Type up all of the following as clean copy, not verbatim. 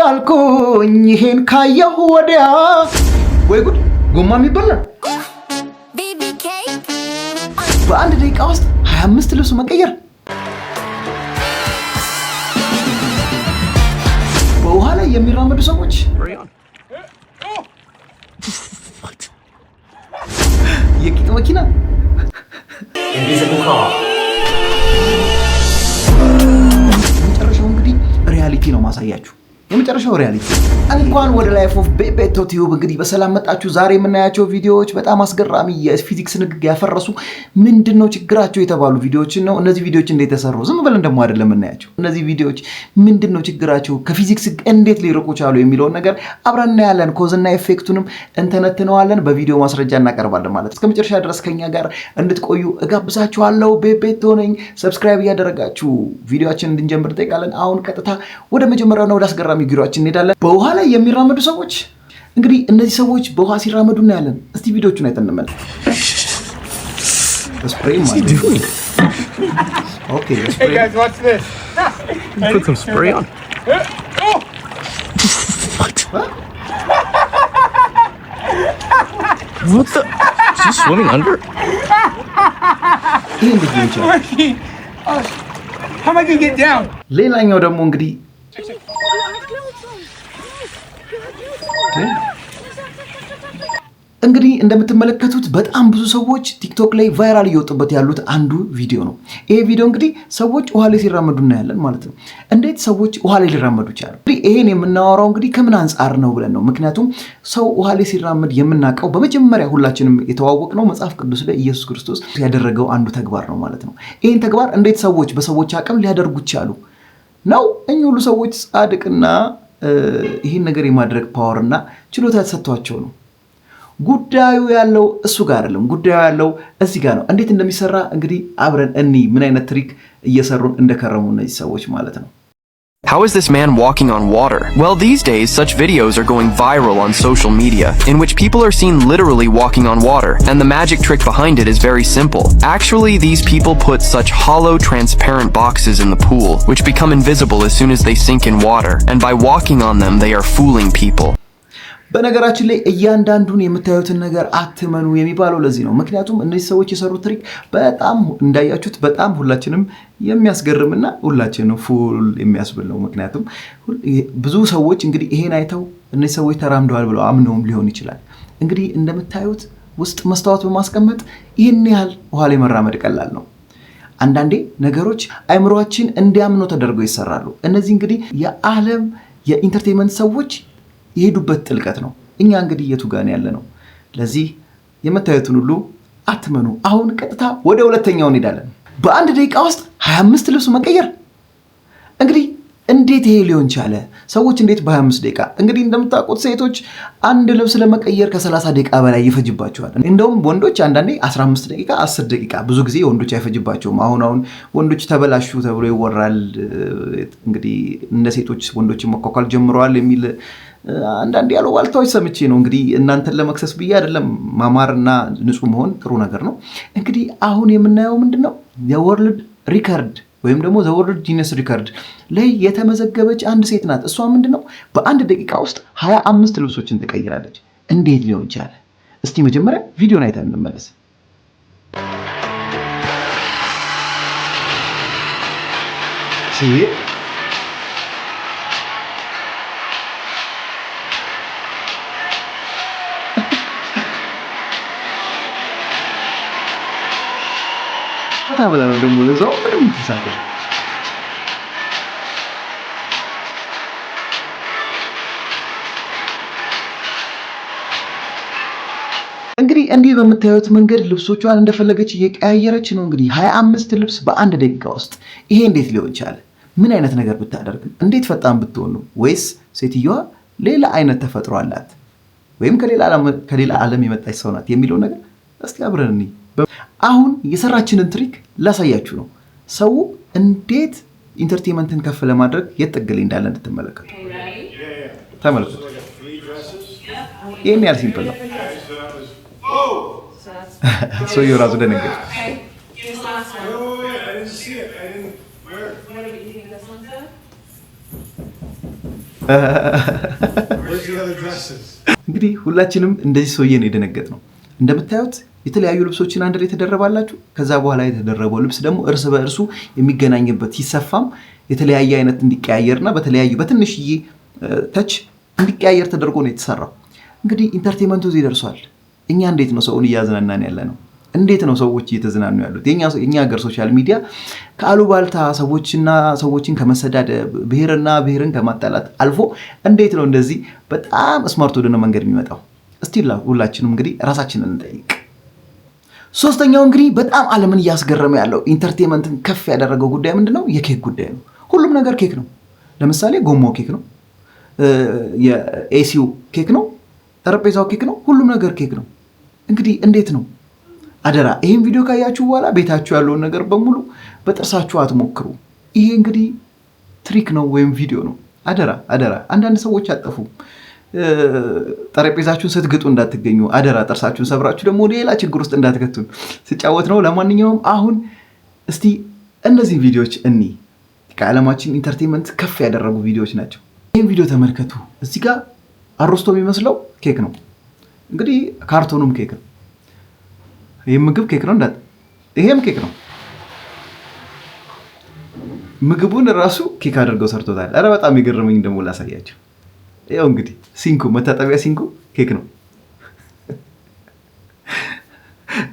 አልኩኝ ይሄን ካየሁ ወዲያ ወይ ጉድ ጎማም ይበላል። በአንድ ደቂቃ ውስጥ 25 ልብስ መቀየር። በውሃ ላይ የሚራመዱ ሰዎች የቂጥ መኪና የመጨረሻው እንግዲህ ሪያሊቲ ነው ማሳያችሁ። የመጨረሻው ሪያሊቲ እንኳን ወደ ላይፍ ኦፍ ቤቤቶ ቲዩብ እንግዲህ በሰላም መጣችሁ። ዛሬ የምናያቸው ቪዲዮዎች በጣም አስገራሚ የፊዚክስ ንግግ ያፈረሱ ምንድነው ችግራቸው የተባሉ ቪዲዮዎችን ነው። እነዚህ ቪዲዮዎች እንዴት ተሰሩ ዝም ብለን ደግሞ አይደለም የምናያቸው። እነዚህ ቪዲዮዎች ምንድነው ችግራቸው፣ ከፊዚክስ እንዴት ሊርቁ ቻሉ የሚለውን ነገር አብረን እናያለን። ኮዝና ኤፌክቱንም እንተነትነዋለን። በቪዲዮ ማስረጃ እናቀርባለን ማለት። እስከ መጨረሻ ድረስ ከኛ ጋር እንድትቆዩ እጋብዛችኋለሁ። ቤቤቶ ነኝ። ሰብስክራይብ እያደረጋችሁ ቪዲዮአችንን እንድንጀምር እንጠይቃለን። አሁን ቀጥታ ወደ መጀመሪያው ነው ወደ አስገራሚ ቪዲዮአችን እንሄዳለን። በውሃ ላይ የሚራመዱ ሰዎች እንግዲህ እነዚህ ሰዎች በውሃ ሲራመዱ እናያለን። እስቲ ቪዲዮቹን አይተን እንመለስ። ስፕሬይ ማለት ኦኬ ስፕሬይ Hey guys, watch this. Put some spray on. What the? Is he swimming under? How am I gonna get down? ሌላኛው ደግሞ እንግዲህ እንግዲህ እንደምትመለከቱት በጣም ብዙ ሰዎች ቲክቶክ ላይ ቫይራል እየወጡበት ያሉት አንዱ ቪዲዮ ነው። ይሄ ቪዲዮ እንግዲህ ሰዎች ውሃ ላይ ሲራመዱ እናያለን ማለት ነው። እንዴት ሰዎች ውሃ ላይ ሊራመዱ ይችላሉ? እንግዲህ ይሄን የምናወራው እንግዲህ ከምን አንጻር ነው ብለን ነው። ምክንያቱም ሰው ውሃ ላይ ሲራመድ የምናውቀው በመጀመሪያ ሁላችንም የተዋወቅነው መጽሐፍ ቅዱስ ላይ ኢየሱስ ክርስቶስ ያደረገው አንዱ ተግባር ነው ማለት ነው። ይሄን ተግባር እንዴት ሰዎች በሰዎች አቅም ሊያደርጉ ይችላሉ ነው። እኚህ ሁሉ ሰዎች ጻድቅና ይህን ነገር የማድረግ ፓወርና ችሎታ ተሰጥቷቸው ነው። ጉዳዩ ያለው እሱ ጋር አይደለም። ጉዳዩ ያለው እዚህ ጋር ነው። እንዴት እንደሚሰራ እንግዲህ አብረን ምን አይነት ትሪክ እየሰሩን እንደከረሙ እነዚህ ሰዎች ማለት ነው። How is this man walking on water? Well, these days, such videos are going viral on social media, in which people are seen literally walking on water, and the magic trick behind it is very simple. Actually, these people put such hollow, transparent boxes in the pool, which become invisible as soon as they sink in water, and by walking on them, they are fooling people. በነገራችን ላይ እያንዳንዱን የምታዩትን ነገር አትመኑ የሚባለው ለዚህ ነው። ምክንያቱም እነዚህ ሰዎች የሰሩት ትሪክ በጣም እንዳያችሁት በጣም ሁላችንም የሚያስገርምና ሁላችንም ፉል የሚያስብል ነው። ምክንያቱም ብዙ ሰዎች እንግዲህ ይሄን አይተው እነዚህ ሰዎች ተራምደዋል ብለው አምነውም ሊሆን ይችላል። እንግዲህ እንደምታዩት ውስጥ መስታወት በማስቀመጥ ይህን ያህል ውሃ ላይ መራመድ ቀላል ነው። አንዳንዴ ነገሮች አይምሮአችን እንዲያምኑ ተደርገው ይሰራሉ። እነዚህ እንግዲህ የዓለም የኢንተርቴይንመንት ሰዎች የሄዱበት ጥልቀት ነው። እኛ እንግዲህ የቱ ጋር ያለ ነው። ለዚህ የምታዩትን ሁሉ አትመኑ። አሁን ቀጥታ ወደ ሁለተኛው እንሄዳለን። በአንድ ደቂቃ ውስጥ 25 ልብስ መቀየር። እንግዲህ እንዴት ይሄ ሊሆን ቻለ? ሰዎች እንዴት በ25 ደቂቃ? እንግዲህ እንደምታውቁት ሴቶች አንድ ልብስ ለመቀየር ከ30 ደቂቃ በላይ ይፈጅባቸዋል። እንደውም ወንዶች አንዳንዴ 15 ደቂቃ 10 ደቂቃ፣ ብዙ ጊዜ ወንዶች አይፈጅባቸውም። አሁን ወንዶች ተበላሹ ተብሎ ይወራል። እንግዲህ እንደ ሴቶች ወንዶችን መኳኳል ጀምረዋል የሚል አንዳንድ ያለው ዋልታዎች ሰምቼ ነው። እንግዲህ እናንተን ለመክሰስ ብዬ አይደለም። ማማርና ንጹህ መሆን ጥሩ ነገር ነው። እንግዲህ አሁን የምናየው ምንድነው የወርልድ ሪከርድ ወይም ደግሞ ዘወርልድ ጂነስ ሪከርድ ላይ የተመዘገበች አንድ ሴት ናት። እሷ ምንድነው በአንድ ደቂቃ ውስጥ 25 ልብሶችን ትቀይራለች። እንዴት ሊሆን ይችላል? እስቲ መጀመሪያ ቪዲዮን አይተን እንመለስ። ታብላ ነው ደግሞ ለዛው ምንም ተሳቀ። እንግዲህ እንዲህ በምታዩት መንገድ ልብሶቿን እንደፈለገች እየቀያየረች ነው። እንግዲህ 25 ልብስ በአንድ ደቂቃ ውስጥ። ይሄ እንዴት ሊሆን ቻለ? ምን አይነት ነገር ብታደርግ? እንዴት ፈጣን ብትሆን ነው? ወይስ ሴትዮዋ ሌላ አይነት ተፈጥሮ አላት? ወይም ከሌላ ዓለም የመጣች ሰው ናት የሚለው ነገር እስቲ አብረን እንይ። አሁን የሰራችንን ትሪክ ላሳያችሁ ነው። ሰው እንዴት ኢንተርቴይንመንትን ከፍ ለማድረግ የጥግል እንዳለ እንድትመለከቱ ተመልከቱ። ይሄን ያህል ሲምፕል ነው። ሰውየው ራሱ ደነገጠ። እንግዲህ ሁላችንም እንደዚህ ሰውዬ ነው የደነገጥነው። እንደምታዩት የተለያዩ ልብሶችን አንድ ላይ ተደረባላችሁ። ከዛ በኋላ የተደረበው ልብስ ደግሞ እርስ በእርሱ የሚገናኝበት ሲሰፋም የተለያየ አይነት እንዲቀያየርና በተለያዩ በትንሽዬ ተች እንዲቀያየር ተደርጎ ነው የተሰራው። እንግዲህ ኢንተርቴንመንቱ እዚህ ደርሷል። እኛ እንዴት ነው ሰውን እያዝናናን ያለ ነው? እንዴት ነው ሰዎች እየተዝናኑ ያሉት? የኛ ሀገር ሶሻል ሚዲያ ከአሉባልታ ሰዎችና ሰዎችን ከመሰዳደብ ብሔርና ብሔርን ከማጣላት አልፎ እንዴት ነው እንደዚህ በጣም ስማርት ወደሆነ መንገድ የሚመጣው? እስቲ ሁላችንም እንግዲህ ራሳችንን እንጠይቅ። ሶስተኛው እንግዲህ በጣም ዓለምን እያስገረመ ያለው ኢንተርቴንመንትን ከፍ ያደረገው ጉዳይ ምንድነው? የኬክ ጉዳይ ነው። ሁሉም ነገር ኬክ ነው። ለምሳሌ ጎማው ኬክ ነው፣ የኤሲው ኬክ ነው፣ ጠረጴዛው ኬክ ነው፣ ሁሉም ነገር ኬክ ነው። እንግዲህ እንዴት ነው? አደራ ይህን ቪዲዮ ካያችሁ በኋላ ቤታችሁ ያለውን ነገር በሙሉ በጥርሳችሁ አትሞክሩ። ይሄ እንግዲህ ትሪክ ነው ወይም ቪዲዮ ነው። አደራ አደራ። አንዳንድ ሰዎች አጠፉ ጠረጴዛችሁን ስትግጡ እንዳትገኙ አደራ። ጥርሳችሁን ሰብራችሁ ደግሞ ሌላ ችግር ውስጥ እንዳትከቱን ስጫወት ነው። ለማንኛውም አሁን እስቲ እነዚህ ቪዲዮዎች ከዓለማችን ኢንተርቴንመንት ከፍ ያደረጉ ቪዲዮዎች ናቸው። ይህን ቪዲዮ ተመልከቱ። እዚህ ጋር አሮስቶ የሚመስለው ኬክ ነው። እንግዲህ ካርቶኑም ኬክ ነው። ይህም ምግብ ኬክ ነው ይሄም ኬክ ነው። ምግቡን ራሱ ኬክ አድርገው ሰርቶታል። ኧረ በጣም የገረመኝ ደግሞ ላሳያቸው። ያው እንግዲህ ሲንኩ መታጠቢያ ሲንኩ ኬክ ነው።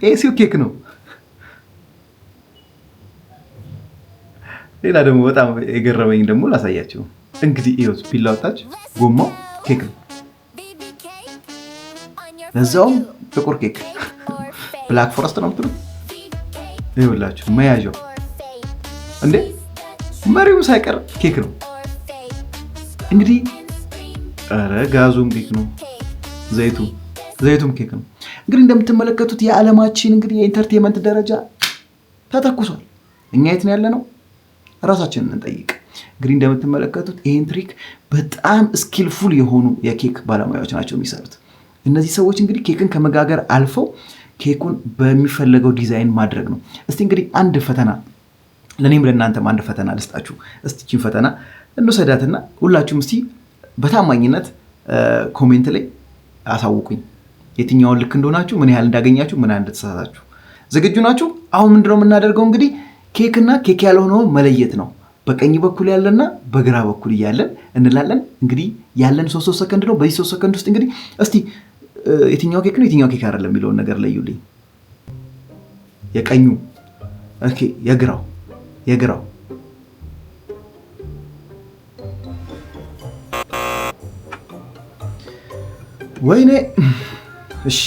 ኤሲው ኬክ ነው። ሌላ ደግሞ በጣም የገረመኝ ደግሞ ላሳያቸው። እንግዲህ ይኸው ቢላወጣች ጎማው ኬክ ነው። ለዛውም ጥቁር ኬክ ብላክ ፎረስት ነው የምትሉ ይኸውላችሁ። መያዣው እንዴ መሪውም ሳይቀር ኬክ ነው። እንግዲህ ኧረ ጋዙም ኬክ ነው፣ ዘይቱም ኬክ ነው። እንግዲህ እንደምትመለከቱት የዓለማችን እንግዲህ የኢንተርቴንመንት ደረጃ ተተኩሷል። እኛ የት ነው ያለነው? ራሳችንን እንጠይቅ። እንግዲህ እንደምትመለከቱት ይህን ትሪክ በጣም ስኪልፉል የሆኑ የኬክ ባለሙያዎች ናቸው የሚሰሩት። እነዚህ ሰዎች እንግዲህ ኬክን ከመጋገር አልፈው ኬኩን በሚፈለገው ዲዛይን ማድረግ ነው። እስቲ እንግዲህ አንድ ፈተና ለእኔም ለእናንተም አንድ ፈተና ልስጣችሁ። እስቲ ቺን ፈተና እንውሰዳትና ሁላችሁም እስቲ በታማኝነት ኮሜንት ላይ አሳውቁኝ የትኛውን ልክ እንደሆናችሁ፣ ምን ያህል እንዳገኛችሁ፣ ምን ያህል እንደተሳሳታችሁ። ዝግጁ ናችሁ? አሁን ምንድነው የምናደርገው? እንግዲህ ኬክና ኬክ ያልሆነው መለየት ነው። በቀኝ በኩል ያለና በግራ በኩል እያለን እንላለን። እንግዲህ ያለን 3 ሰከንድ ነው። በዚህ 3 ሰከንድ ውስጥ እንግዲህ እስቲ የትኛው ኬክ ነው የትኛው ኬክ አይደለም የሚለውን ነገር ለዩልኝ። የቀኙ ኦኬ፣ የግራው ወይኔ። እሺ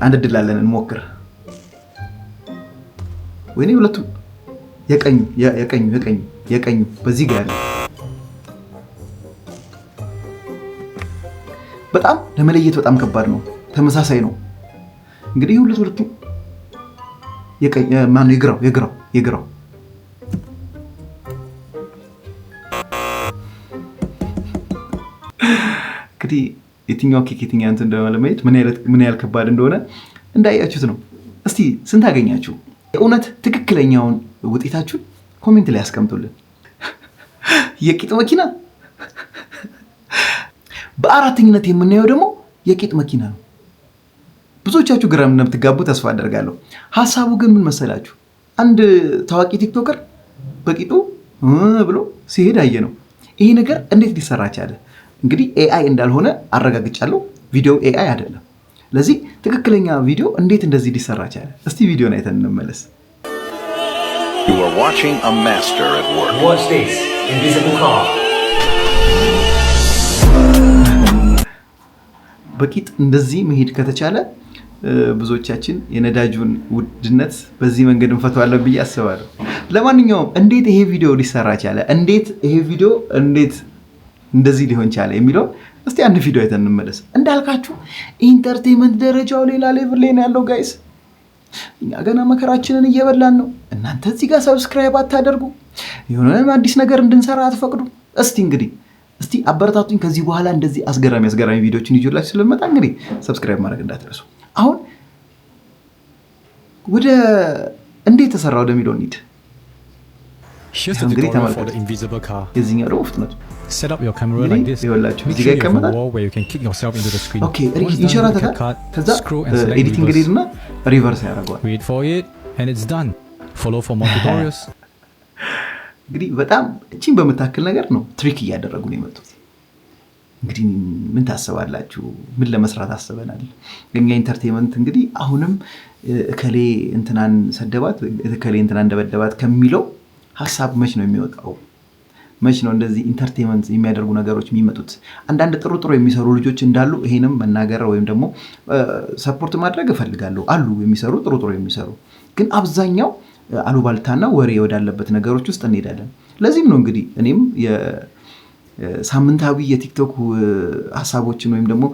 አንድ እድል አለን፣ እንሞክር። ወይኔ ሁለቱም የቀኙ በዚህ ጋር ያለ በጣም ለመለየት በጣም ከባድ ነው። ተመሳሳይ ነው። እንግዲህ ሁለቱም የግራው እንግዲህ የትኛው ኬክ የትኛው እንትን እንደሆነ ለማየት ምን ያህል ከባድ እንደሆነ እንዳያችሁት ነው። እስቲ ስንት አገኛችሁ? የእውነት ትክክለኛውን ውጤታችሁን ኮሜንት ላይ ያስቀምጡልን። የቂጥ መኪና በአራተኝነት የምናየው ደግሞ የቂጥ መኪና ነው። ብዙዎቻችሁ ግራ እንደምትጋቡ ተስፋ አደርጋለሁ። ሀሳቡ ግን ምን መሰላችሁ? አንድ ታዋቂ ቲክቶከር በቂጡ ብሎ ሲሄድ አየ ነው። ይሄ ነገር እንዴት ሊሰራ ቻለ? እንግዲህ ኤአይ እንዳልሆነ አረጋግጫለሁ። ቪዲዮ ኤአይ አይደለም። ለዚህ ትክክለኛ ቪዲዮ እንዴት እንደዚህ ሊሰራ ቻለ? እስቲ ቪዲዮን አይተን እንመለስ። You are watching a master at work. Watch this. Invisible car. በቂጥ እንደዚህ መሄድ ከተቻለ ብዙዎቻችን የነዳጁን ውድነት በዚህ መንገድ እንፈተዋለን ብዬ አስባለሁ። ለማንኛውም እንዴት ይሄ ቪዲዮ ሊሰራ ቻለ? እንዴት ይሄ ቪዲዮ እንደዚህ ሊሆን ቻለ የሚለው እስቲ አንድ ቪዲዮ አይተን እንመለስ። እንዳልካችሁ ኢንተርቴንመንት ደረጃው ሌላ ሌቭል ላይ ነው ያለው ጋይስ። እኛ ገና መከራችንን እየበላን ነው። እናንተ እዚህ ጋር ሰብስክራይብ አታደርጉ፣ የሆነ አዲስ ነገር እንድንሰራ አትፈቅዱ። እስቲ አበረታቱኝ። ከዚህ በኋላ እንደዚህ አስገራሚ ቪዲዮችን ይዤላችሁ ስለመጣ እንግዲህ ሰብስክራይብ ማድረግ እንዳትረሱ። አሁን ወደ እንዴት ተሰራ ወደሚለው እንሂድ። Here's the tutorial for the invisible car. የዚህኛው ደግሞ ፍጥነቱ Set up your camera like this. Make sure you have a wall where you can kick yourself into the screen. Okay, ይንሸራተታል። ከዛ ኤዲቲንግ ሄድና ሪቨርስ ያደርገዋል። Wait for it and it's done. Follow for more tutorials. እንግዲህ በጣም እቺን በመታከል ነገር ነው ትሪክ እያደረጉ ነው የመጡት። እንግዲህ ምን ታስባላችሁ? ምን ለመስራት አስበናል? የኛ ኢንተርቴይንመንት እንግዲህ አሁንም እከሌ እንትናን ሰደባት እከሌ እንትናን ደበደባት ከሚለው ሐሳብ መች ነው የሚወጣው? መች ነው እንደዚህ ኢንተርቴይንመንት የሚያደርጉ ነገሮች የሚመጡት? አንዳንድ ጥሩ የሚሰሩ ልጆች እንዳሉ ይሄንም መናገር ወይም ደግሞ ሰፖርት ማድረግ እፈልጋለሁ። አሉ የሚሰሩ ጥሩ የሚሰሩ፣ ግን አብዛኛው አሉባልታና ወሬ ወዳለበት ነገሮች ውስጥ እንሄዳለን። ለዚህም ነው እንግዲህ እኔም የሳምንታዊ የቲክቶክ ሐሳቦችን ወይም ደግሞ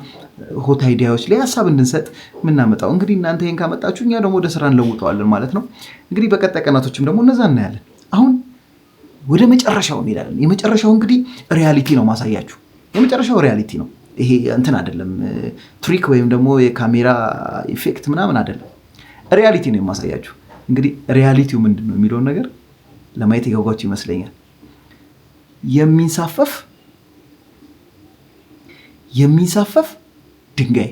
ሆት አይዲያዎች ላይ ሐሳብ እንድንሰጥ ምናመጣው። እንግዲህ እናንተ ይሄን ካመጣችሁ እኛ ደግሞ ወደ ስራ እንለውጠዋለን ማለት ነው። እንግዲህ በቀጣይ ቀናቶችም ደግሞ እነዛ እናያለን። አሁን ወደ መጨረሻው እንሄዳለን። የመጨረሻው እንግዲህ ሪያሊቲ ነው ማሳያችሁ። የመጨረሻው ሪያሊቲ ነው። ይሄ እንትን አይደለም ትሪክ ወይም ደግሞ የካሜራ ኢፌክት ምናምን አይደለም። ሪያሊቲ ነው የማሳያችሁ። እንግዲህ ሪያሊቲው ምንድነው የሚለውን ነገር ለማየት የጓጓችሁ ይመስለኛል። የሚንሳፈፍ ድንጋይ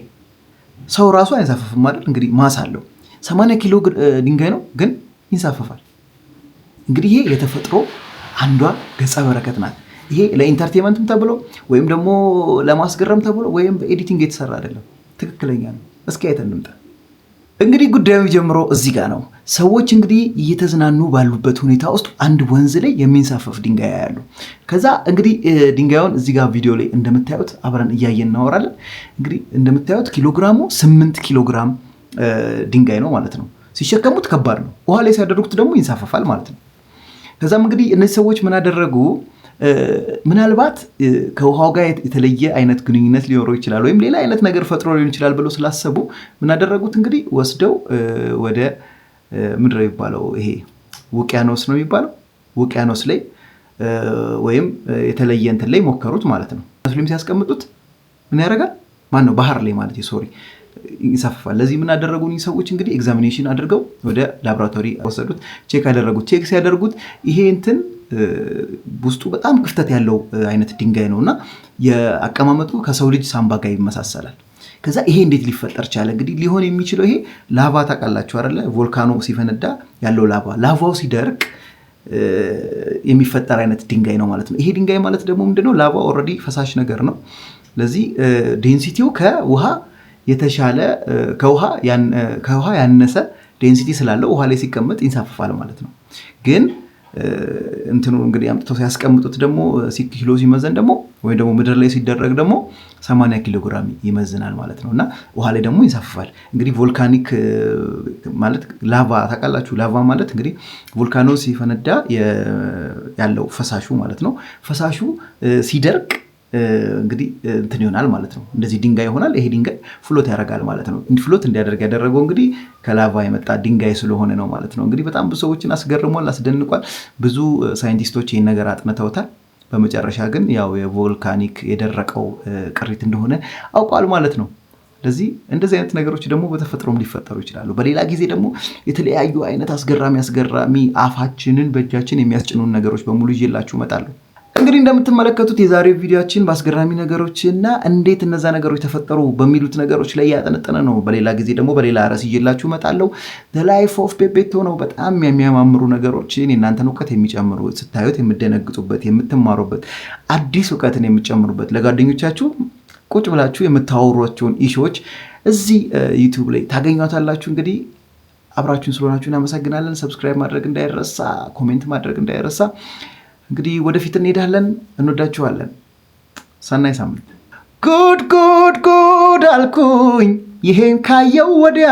ሰው ራሱ አይንሳፈፍም አይደል? እንግዲህ ማስ አለው 80 ኪሎ ድንጋይ ነው፣ ግን ይንሳፈፋል። እንግዲህ ይሄ የተፈጥሮ አንዷ ገጸ በረከት ናት። ይሄ ለኢንተርቴይንመንትም ተብሎ ወይም ደግሞ ለማስገረም ተብሎ ወይም በኤዲቲንግ የተሰራ አይደለም፣ ትክክለኛ ነው። እስኪ አይተን እንምጣ። እንግዲህ ጉዳዩ ጀምሮ እዚህ ጋር ነው። ሰዎች እንግዲህ እየተዝናኑ ባሉበት ሁኔታ ውስጥ አንድ ወንዝ ላይ የሚንሳፈፍ ድንጋይ ያያሉ። ከዛ እንግዲህ ድንጋዩን እዚህ ጋር ቪዲዮ ላይ እንደምታዩት አብረን እያየን እናወራለን። እንግዲህ እንደምታዩት ኪሎግራሙ 8 ኪሎግራም ድንጋይ ነው ማለት ነው። ሲሸከሙት ከባድ ነው። ውሃ ላይ ሲያደርጉት ደግሞ ይንሳፈፋል ማለት ነው። ከዛም እንግዲህ እነዚህ ሰዎች ምን አደረጉ? ምናልባት ከውሃው ጋር የተለየ አይነት ግንኙነት ሊኖረው ይችላል ወይም ሌላ አይነት ነገር ፈጥሮ ሊሆን ይችላል ብለው ስላሰቡ ምን አደረጉት? እንግዲህ ወስደው ወደ ምድር የሚባለው ይሄ ውቅያኖስ ነው የሚባለው ውቅያኖስ ላይ ወይም የተለየ እንትን ላይ ሞከሩት ማለት ነው። መስሉም ሲያስቀምጡት ምን ያደርጋል? ማን ነው ባህር ላይ ማለት ሶሪ ይንሳፈፋል። ለዚህ ምን አደረጉ? እነዚህ ሰዎች እንግዲህ ኤግዛሚኔሽን አድርገው ወደ ላቦራቶሪ ወሰዱት። ቼክ ያደረጉት። ቼክ ሲያደርጉት ይሄ እንትን ውስጡ በጣም ክፍተት ያለው አይነት ድንጋይ ነውና የአቀማመጡ ከሰው ልጅ ሳምባ ጋር ይመሳሰላል። ከዛ ይሄ እንዴት ሊፈጠር ቻለ? እንግዲህ ሊሆን የሚችለው ይሄ ላቫ ታውቃላችሁ አይደለ? ቮልካኖ ሲፈነዳ ያለው ላቫው ሲደርቅ የሚፈጠር አይነት ድንጋይ ነው ማለት ነው። ይሄ ድንጋይ ማለት ደግሞ ምንድነው? ላቫ ኦልሬዲ ፈሳሽ ነገር ነው። ለዚህ ዴንሲቲው ከውሃ የተሻለ ከውሃ ያነሰ ዴንሲቲ ስላለው ውሃ ላይ ሲቀመጥ ይንሳፈፋል ማለት ነው። ግን እንትኑ እንግዲህ አምጥተው ሲያስቀምጡት ደግሞ ኪሎ ሲመዘን ደግሞ ወይ ደግሞ ምድር ላይ ሲደረግ ደግሞ 80 ኪሎ ግራም ይመዝናል ማለት ነውና ውሃ ላይ ደግሞ ይንሳፈፋል። እንግዲህ ቮልካኒክ ማለት ላቫ ታውቃላችሁ? ላቫ ማለት እንግዲህ ቮልካኖ ሲፈነዳ ያለው ፈሳሹ ማለት ነው። ፈሳሹ ሲደርቅ እንግዲህ እንትን ይሆናል ማለት ነው። እንደዚህ ድንጋይ ይሆናል። ይሄ ድንጋይ ፍሎት ያደርጋል ማለት ነው። ፍሎት እንዲያደርግ ያደረገው እንግዲህ ከላቫ የመጣ ድንጋይ ስለሆነ ነው ማለት ነው። እንግዲህ በጣም ብዙ ሰዎችን አስገርሟል፣ አስደንቋል። ብዙ ሳይንቲስቶች ይሄን ነገር አጥንተውታል። በመጨረሻ ግን ያው የቮልካኒክ የደረቀው ቅሪት እንደሆነ አውቋል ማለት ነው። ለዚህ እንደዚህ አይነት ነገሮች ደግሞ በተፈጥሮም ሊፈጠሩ ይችላሉ። በሌላ ጊዜ ደግሞ የተለያዩ አይነት አስገራሚ አፋችንን በእጃችን የሚያስጭኑን ነገሮች በሙሉ ይዤላችሁ እመጣለሁ። እንግዲህ እንደምትመለከቱት የዛሬው ቪዲዮአችን በአስገራሚ ነገሮችና እንዴት እነዛ ነገሮች ተፈጠሩ በሚሉት ነገሮች ላይ ያጠነጠነ ነው። በሌላ ጊዜ ደግሞ በሌላ ርዕስ ይዤላችሁ እመጣለሁ። The Life of ፔፔቶ ነው። በጣም የሚያማምሩ ነገሮችን የእናንተን እውቀት የሚጨምሩ ስታዩት የምትደነግጡበት የምትማሩበት አዲስ እውቀትን የምትጨምሩበት ለጓደኞቻችሁ ቁጭ ብላችሁ የምታወሯቸውን ኢሹዎች እዚህ ዩቲዩብ ላይ ታገኙታላችሁ። እንግዲህ አብራችሁን ስለሆናችሁ እናመሰግናለን። ሰብስክራይብ ማድረግ እንዳይረሳ፣ ኮሜንት ማድረግ እንዳይረሳ። እንግዲህ ወደፊት እንሄዳለን። እንወዳችኋለን። ሰናይ ሳምንት። ጉድ አልኩኝ ይሄን ካየው ወዲያ